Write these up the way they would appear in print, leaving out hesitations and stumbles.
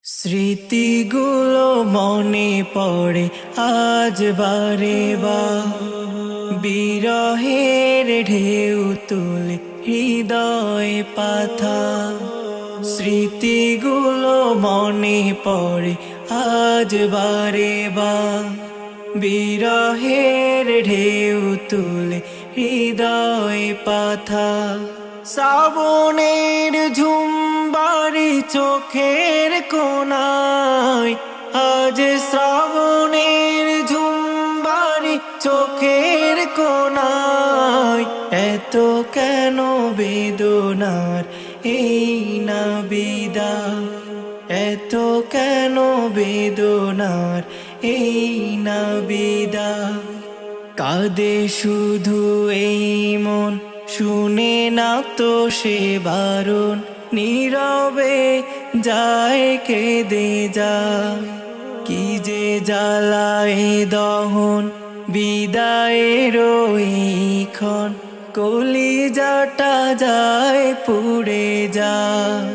স্মৃতিগুলো মনে পড়ে আজ বারে বার, বিরহের ঢেউ তুলে হৃদয় পাথা। স্মৃতিগুলো মনে পড়ে আজ বারে বার, বিরহের ঢেউ তুলে হৃদয় পাথা। শ্রাবণের ঝুমবারি চোখের কোণায়, আজ শ্রাবণের ঝুমবারি চোখের কোণায়। এত কেন বেদনার এই না বিদায়, এত কেন বেদনার এই না বিদায়। কাঁদে শুধু এই মন, শুনে না তো সে বারণ, নীরবে যায় কেঁদে যায়। কি যে জ্বালায় দহন বিদায়ের এইক্ষণ, কলিজাটা যায় পুড়ে যায়।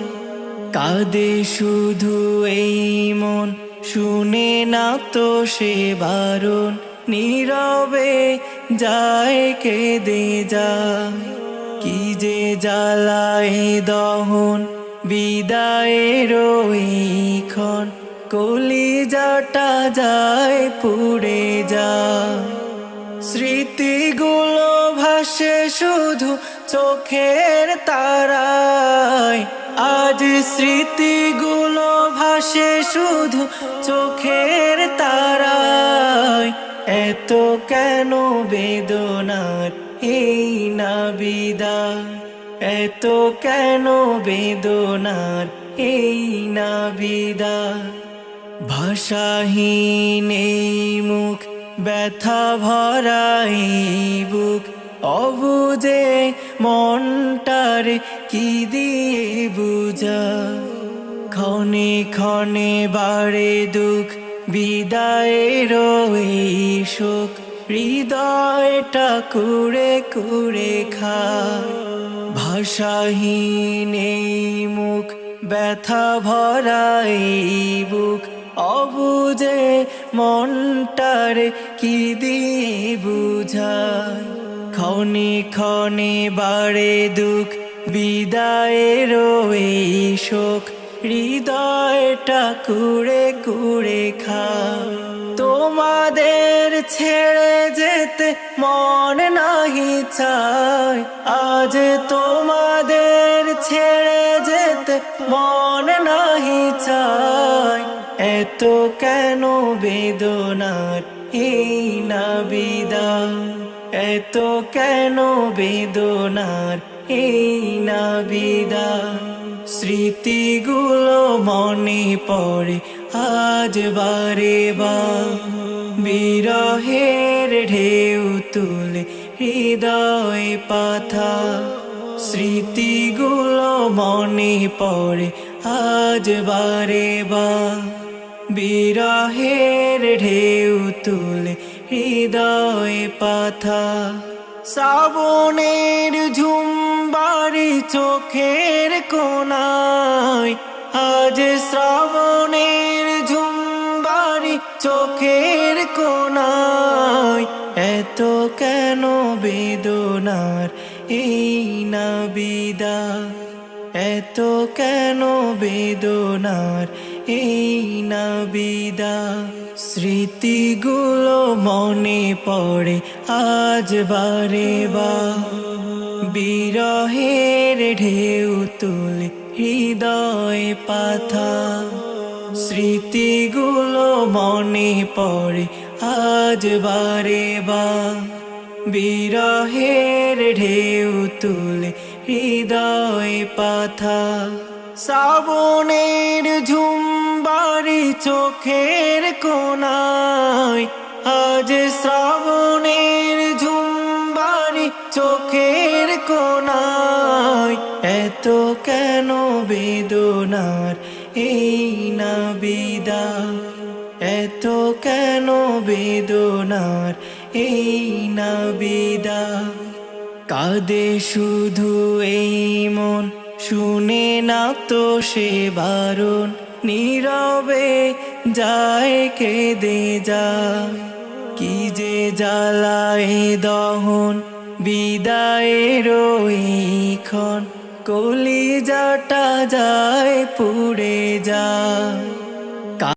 কাঁদে শুধু এই মন, শুনে না তো সে বারণ, নীরবে যায় কেঁদে যায়। কি যে জ্বালায় দহন বিদায়ের এইক্ষণ, কলিজাটা যায় পুড়ে যায়। স্মৃতিগুলো ভাসে শুধু চোখের তারায়, আজ স্মৃতিগুলো ভাসে শুধু চোখের তারায়। এত কেন বেদনার এই না বিদায়, এত কেন বেদনার এই না বিদায়। ভাষাহীন এই মুখ, ব্যথা ভরা এই বুক, অবুঝে মনটার কি দিয়ে বুঝা। ক্ষণে ক্ষণে বাড়ে দুঃখ, বিদায়ের এই শোক, হৃদয়টা কুড়ে কুড়ে খায়। ভাষাহীন এই মুখ, ব্যথা ভরা এই বুক, অবুঝে মনটার কি দিয়ে বুঝায়। ক্ষণে ক্ষণে বাড়ে দুঃখ, বিদায়ের এই শোক, হৃদয়টা কুড়ে কুড়ে খায়। তোমাদের ছেড়ে যেতে মন নাহি চায়, আজ তোমাদের ছেড়ে যেতে মন নাহি চায়। এত কেন বেদনার এই না বিদায়, এত কেন বেদনার এই না বিদায়। স্মৃতিগুলো মনে পড়ে আজ বারে বার, বিরহের ঢেউ তুলে হৃদয় পাথা। স্মৃতিগুলো মনে পড়ে আজ বারে বার, বিরহের ঢেউ তুলে হৃদয় পাথা। শ্রাবণের ঝুমবারি চোখের কোণায়, আজ শ্রাবণের ঝুমবারি চোখের কোণায়। এত কেন বেদনার এই না বিদায়, এত কেন বেদনার এই না বিদায়। স্মৃতিগুলো মনে পড়ে আজ বারে বার, বিরহের ঢেউ তুলে হৃদয় পাথা। স্মৃতিগুলো মনে পড়ে আজ বারে বার, বিরহের ঢেউ তুলে হৃদয় পাথা। শ্রাবণের ঝুমবারি চোখের কোণায়, আজ শ্রাবণের ঝুমবারি চোখের কোণায়। এত কেন বেদনার এই না বিদায়, এত কেন বেদনার এই না বিদায়। কাঁদে শুধু এই মন, শুনে না তো সে বারণ, নীরবে যায় কেঁদে যায়। কি যে জ্বালায় দহন বিদায়ের ক্ষণ, কলিজাটা যায় পুড়ে যায়।